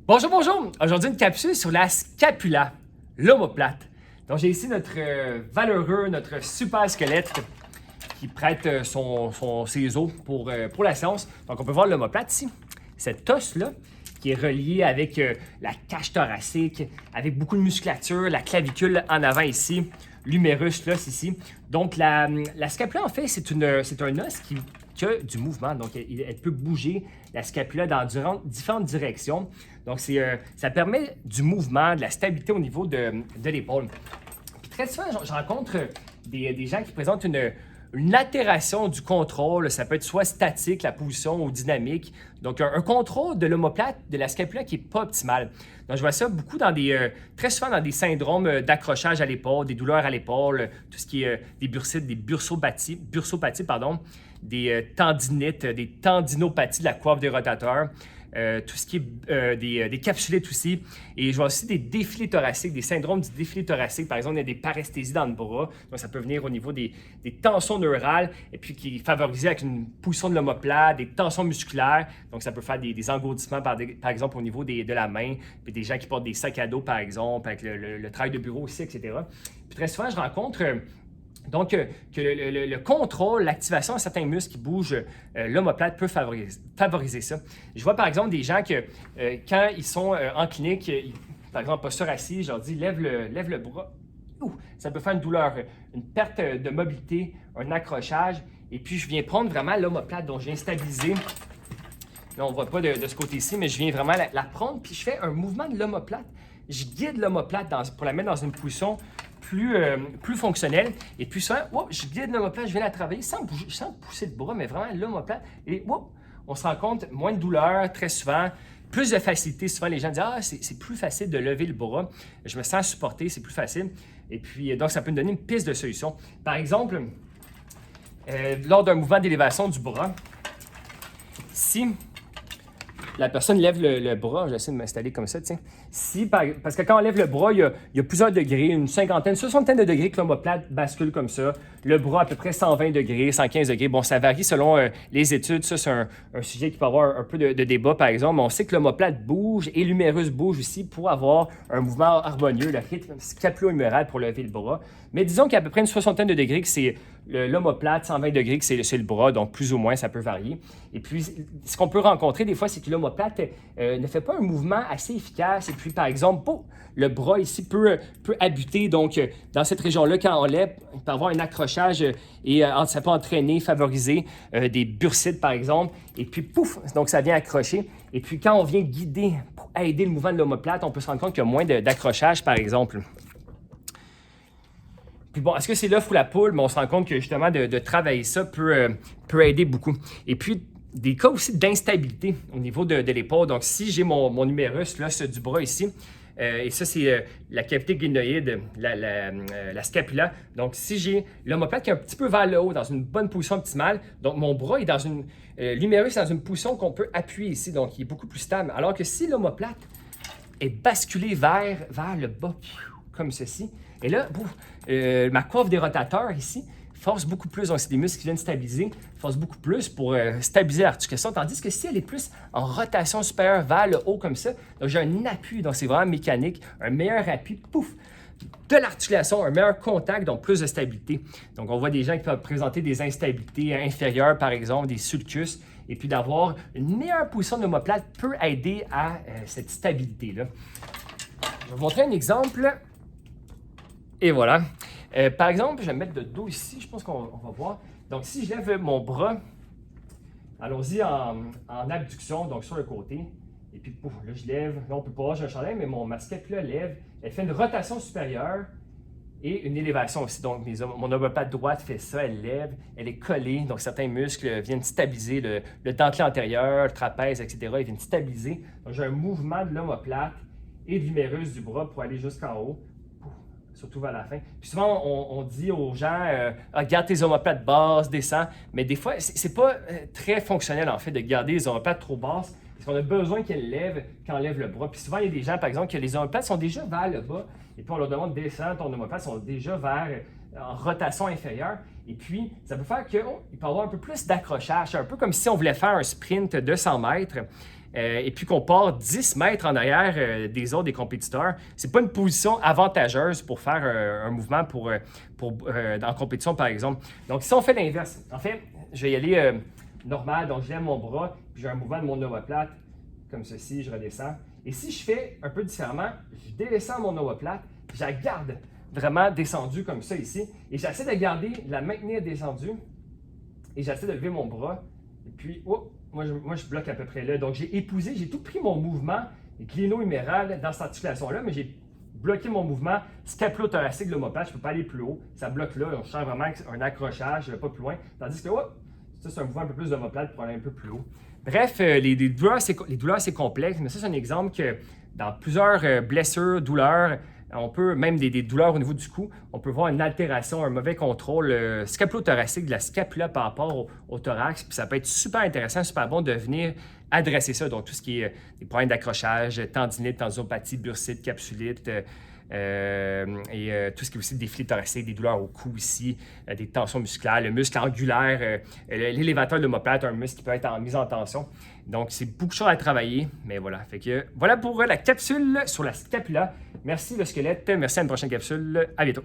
Bonjour, bonjour! Aujourd'hui, une capsule sur la scapula, l'omoplate. Donc, j'ai ici notre valeureux, notre super squelette qui prête ses os pour la séance. Donc, on peut voir l'omoplate ici. Cet os-là, qui est relié avec la cage thoracique, avec beaucoup de musculature, la clavicule en avant ici, l'humérus là, ici. Donc, la scapula, en fait, c'est un os qui a du mouvement. Donc, elle peut bouger la scapula dans différentes directions. Donc, ça permet du mouvement, de la stabilité au niveau de l'épaule. Puis très souvent, je rencontre des gens qui présentent une altération du contrôle. Ça peut être soit statique, la position, ou dynamique. Donc, un contrôle de l'omoplate, de la scapula qui n'est pas optimal. Donc, je vois ça beaucoup très souvent dans des syndromes d'accrochage à l'épaule, des douleurs à l'épaule, tout ce qui est des bursites, des bursopathies, des tendinites, des tendinopathies de la coiffe des rotateurs. Tout ce qui est des capsulites aussi. Et je vois aussi des défilés thoraciques, des syndromes du défilé thoracique. Par exemple, il y a des paresthésies dans le bras. Donc, ça peut venir au niveau des tensions neurales et puis qui est favorisé avec une position de l'omoplate, des tensions musculaires. Donc, ça peut faire des engourdissements, par exemple, au niveau de la main. Puis des gens qui portent des sacs à dos, par exemple, avec le travail de bureau aussi, etc. Puis très souvent, je rencontre... Donc, que le contrôle, l'activation de certains muscles qui bougent, l'omoplate peut favoriser ça. Je vois par exemple des gens que quand ils sont en clinique, par exemple posture assise, je leur dis lève le bras. Ouh, ça peut faire une douleur, une perte de mobilité, un accrochage. Et puis, je viens prendre vraiment l'omoplate, donc je viens stabiliser. Là, on ne voit pas de ce côté-ci, mais je viens vraiment la prendre, puis je fais un mouvement de l'omoplate. Je guide l'omoplate pour la mettre dans une position plus fonctionnelle. Et puis ça, je guide l'omoplate, je viens la travailler sans pousser le bras, mais vraiment l'omoplate. Et on se rend compte, moins de douleur très souvent, plus de facilité. Souvent, les gens disent « Ah, c'est plus facile de lever le bras. Je me sens supporté, c'est plus facile. » Et puis, donc, ça peut me donner une piste de solution. Par exemple, lors d'un mouvement d'élévation du bras, si la personne lève le bras, j'essaie de m'installer comme ça, tiens. Parce que quand on lève le bras, il y a plusieurs degrés, une cinquantaine, soixantaine de degrés que l'omoplate bascule comme ça. Le bras à peu près 120 degrés, 115 degrés. Bon, ça varie selon les études. Ça, c'est un sujet qui peut avoir un peu de débat, par exemple. Mais on sait que l'omoplate bouge et l'humérus bouge aussi pour avoir un mouvement harmonieux, le rythme scapulo-huméral pour lever le bras. Mais disons qu'il y a à peu près une soixantaine de degrés que c'est l'omoplate, 120 degrés que c'est le bras, donc plus ou moins, ça peut varier. Et puis, ce qu'on peut rencontrer des fois, c'est que l'omoplate ne fait pas un mouvement assez efficace. Et puis, par exemple, le bras ici peut abuter. Donc, dans cette région-là, quand on lève, il peut avoir un accrochage et ça peut entraîner, favoriser des bursites, par exemple. Et puis, pouf, donc ça vient accrocher. Et puis, quand on vient guider pour aider le mouvement de l'omoplate, on peut se rendre compte qu'il y a moins d'accrochage, par exemple. Puis bon, est-ce que c'est l'œuf ou la poule? Mais on se rend compte que justement, de travailler ça peut aider beaucoup. Et puis, des cas aussi d'instabilité au niveau de l'épaule. Donc, si j'ai mon humérus, là, du bras ici, et ça, c'est la cavité glénoïde, la scapula. Donc, si j'ai l'omoplate qui est un petit peu vers le haut, dans une bonne position optimale, donc mon bras est l'humérus est dans une position qu'on peut appuyer ici, donc il est beaucoup plus stable. Alors que si l'omoplate est basculée vers le bas, comme ceci, et là, ma coiffe des rotateurs ici force beaucoup plus, donc c'est des muscles qui viennent stabiliser, force beaucoup plus pour stabiliser l'articulation, tandis que si elle est plus en rotation supérieure vers le haut comme ça, donc j'ai un appui, donc c'est vraiment mécanique, un meilleur appui, pouf, de l'articulation, un meilleur contact, donc plus de stabilité. Donc on voit des gens qui peuvent présenter des instabilités inférieures, par exemple, des sulcus, et puis d'avoir une meilleure position de l'omoplate peut aider à cette stabilité-là. Je vais vous montrer un exemple. Et voilà. Par exemple, je vais me mettre de dos ici, je pense qu'on va voir. Donc, si je lève mon bras, allons-y en abduction, donc sur le côté. Et puis, pouf, là, je lève. Là, on ne peut pas voir, j'ai un chandail, mais ma scapula lève. Elle fait une rotation supérieure et une élévation aussi. Donc, mon omoplate droite fait ça, elle lève, elle est collée. Donc, certains muscles viennent stabiliser le dentelé antérieur, le trapèze, etc. Ils viennent stabiliser. Donc, j'ai un mouvement de l'omoplate et de l'humérus du bras pour aller jusqu'en haut. Surtout vers la fin. Puis souvent, on dit aux gens, garde tes omoplates basses, descends. Mais des fois, c'est pas très fonctionnel, en fait, de garder les omoplates trop basses. Parce qu'on a besoin qu'elles lèvent quand on lève le bras. Puis souvent, il y a des gens, par exemple, que les omoplates sont déjà vers le bas. Et puis, on leur demande de descendre ton omoplate, sont déjà vers en rotation inférieure. Et puis, ça peut faire qu'il peut y avoir un peu plus d'accrochage. C'est un peu comme si on voulait faire un sprint de 100 mètres. Et puis qu'on part 10 mètres en arrière des autres, des compétiteurs. C'est pas une position avantageuse pour faire un mouvement en compétition, par exemple. Donc, si on fait l'inverse, en fait, je vais y aller normal. Donc, je lève mon bras, puis j'ai un mouvement de mon omoplate, comme ceci, je redescends. Et si je fais un peu différemment, je descends mon omoplate, puis je la garde vraiment descendue comme ça ici. Et j'essaie de garder, de la maintenir descendue. Et j'essaie de lever mon bras. Et puis, moi, je bloque à peu près là. Donc, j'ai épousé, j'ai tout pris mon mouvement cléno-huméral dans cette articulation-là, mais j'ai bloqué mon mouvement scapulo-thoracique de l'omoplate. Je ne peux pas aller plus haut. Ça bloque là. On cherche vraiment un accrochage, pas plus loin. Tandis que, ça, c'est un mouvement un peu plus d'omoplate pour aller un peu plus haut. Bref, les douleurs, c'est complexe, mais ça, c'est un exemple que dans plusieurs blessures, douleurs, on peut, même des douleurs au niveau du cou, on peut voir une altération, un mauvais contrôle scapulo-thoracique de la scapula par rapport au thorax. Puis ça peut être super intéressant, super bon de venir adresser ça. Donc, tout ce qui est des problèmes d'accrochage, tendinite, tendinopathie, bursite, capsulite, et tout ce qui est aussi des défilés thoraciques, des douleurs au cou ici, des tensions musculaires, le muscle angulaire, l'élévateur de l'omoplate, un muscle qui peut être en mise en tension. Donc, c'est beaucoup de choses à travailler, mais voilà. Fait que voilà pour la capsule sur la scapula. Merci le squelette, merci à une prochaine capsule. À bientôt.